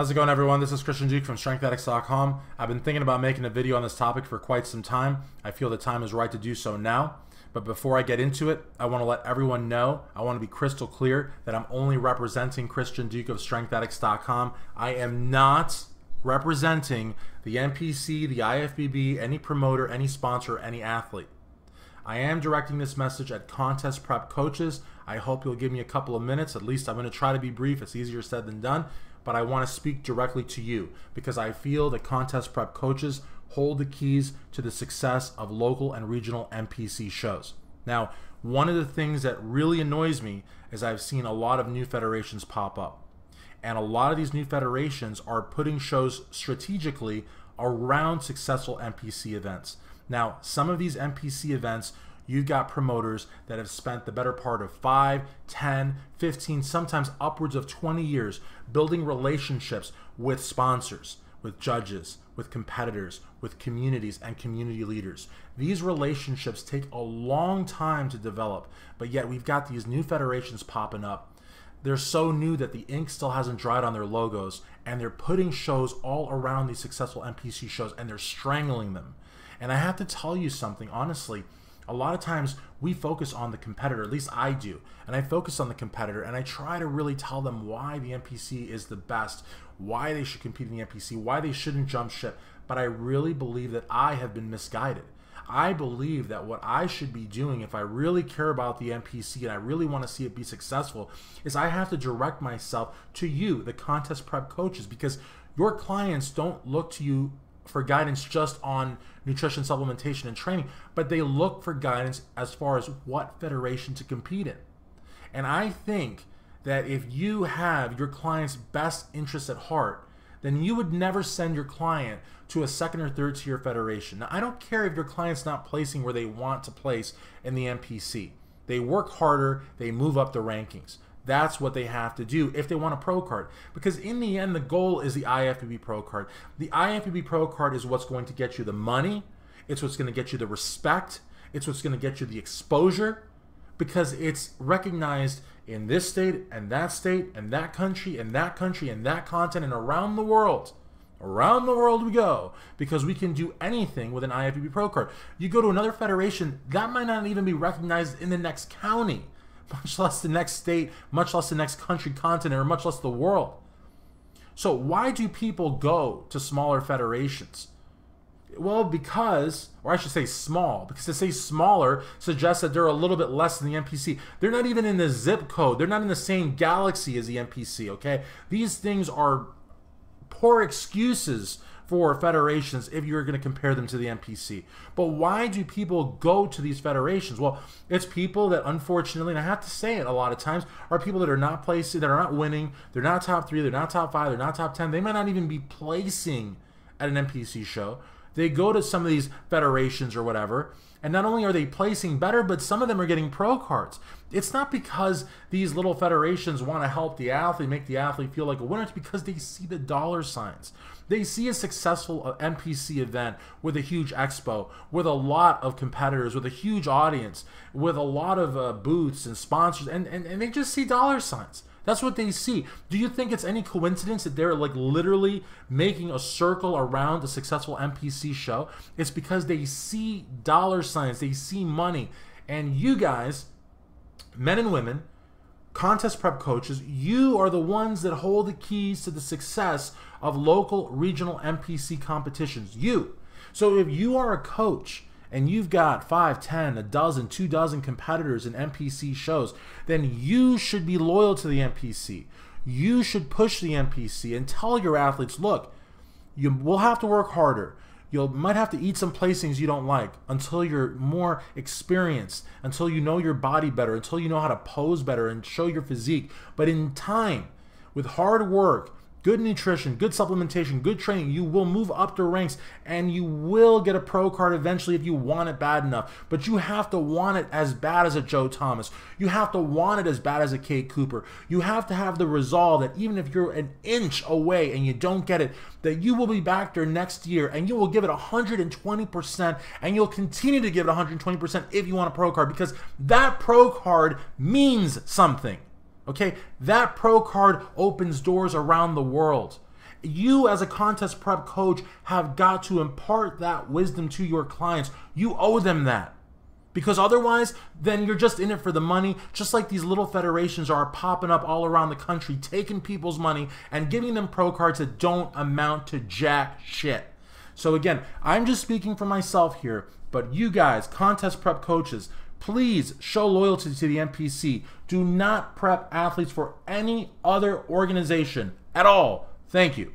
How's it going, everyone? This is Christian Duke from StrengthAddicts.com. I've been thinking about making a video on this topic for quite some time. I feel the time is right to do so now. But before I get into it, I want to let everyone know, I want to be crystal clear that I'm only representing Christian Duke of StrengthAddicts.com. I am not representing the NPC, the IFBB, any promoter, any sponsor, any athlete. I am directing this message at contest prep coaches. I hope you'll give me a couple of minutes. At least I'm going to try to be brief. It's easier said than done. But I want to speak directly to you because I feel that contest prep coaches hold the keys to the success of local and regional NPC shows. Now, one of the things that really annoys me is I've seen a lot of new federations pop up. And a lot of these new federations are putting shows strategically around successful NPC events. Now, some of these NPC events, you've got promoters that have spent the better part of 5, 10, 15, sometimes upwards of 20 years building relationships with sponsors, with judges, with competitors, with communities and community leaders. These relationships take a long time to develop, but yet we've got these new federations popping up. They're so new that the ink still hasn't dried on their logos, and they're putting shows all around these successful NPC shows, and they're strangling them. And I have to tell you something, honestly, a lot of times we focus on the competitor, at least I do, and I focus on the competitor and I try to really tell them why the NPC is the best, why they should compete in the NPC, why they shouldn't jump ship, but I really believe that I have been misguided. I believe that what I should be doing if I really care about the NPC and I really want to see it be successful is I have to direct myself to you, the contest prep coaches, because your clients don't look to you for guidance just on nutrition, supplementation, and training, but they look for guidance as far as what federation to compete in. And I think that if you have your client's best interests at heart, then you would never send your client to a second or third tier federation. Now, I don't care if your client's not placing where they want to place in the NPC. They work harder, they move up the rankings. That's what they have to do if they want a pro card. Because in the end, the goal is the IFBB pro card. The IFBB pro card is what's going to get you the money. It's what's going to get you the respect. It's what's going to get you the exposure. Because it's recognized in this state and that country and that country and that continent and around the world. Around the world we go, because we can do anything with an IFBB pro card. You go to another federation, that might not even be recognized in the next county, much less the next state, much less the next country, continent, or much less the world. So why do people go to smaller federations? Well, because, or I should say small, because to say smaller suggests that they're a little bit less than the NPC. They're not even in the zip code. They're not in the same galaxy as the NPC, okay? These things are poor excuses for federations if you're going to compare them to the NPC. But why do people go to these federations? Well, it's people that, unfortunately, and I have to say it a lot of times, are people that are not placing, that are not winning, they're not top 3, they're not top 5, they're not top 10, they might not even be placing at an NPC show. They go to some of these federations or whatever, and not only are they placing better, but some of them are getting pro cards. It's not because these little federations want to help the athlete, make the athlete feel like a winner. It's because they see the dollar signs. They see a successful NPC event with a huge expo, with a lot of competitors, with a huge audience, with a lot of booths and sponsors, and they just see dollar signs. That's what they see. Do you think it's any coincidence that they're like literally making a circle around a successful NPC show? It's because they see dollar signs, they see money. And you guys, men and women, contest prep coaches, you are the ones that hold the keys to the success of local, regional NPC competitions. You. So if you are a coach and you've got 5, 10, a dozen, 2 dozen competitors in NPC shows, then you should be loyal to the NPC. You should push the NPC and tell your athletes, look, you will have to work harder. You might have to eat some placings you don't like until you're more experienced, until you know your body better, until you know how to pose better and show your physique. But in time, with hard work, good nutrition, good supplementation, good training, you will move up the ranks and you will get a pro card eventually if you want it bad enough. But you have to want it as bad as a Joe Thomas. You have to want it as bad as a Kate Cooper. You have to have the resolve that even if you're an inch away and you don't get it, that you will be back there next year and you will give it 120% and you'll continue to give it 120% if you want a pro card, because that pro card means something. Okay, that pro card opens doors around the world. You as a contest prep coach have got to impart that wisdom to your clients. You owe them that. Because otherwise, then you're just in it for the money, just like these little federations are popping up all around the country, taking people's money and giving them pro cards that don't amount to jack shit. So again, I'm just speaking for myself here, but you guys, contest prep coaches, please show loyalty to the NPC. Do not prep athletes for any other organization at all. Thank you.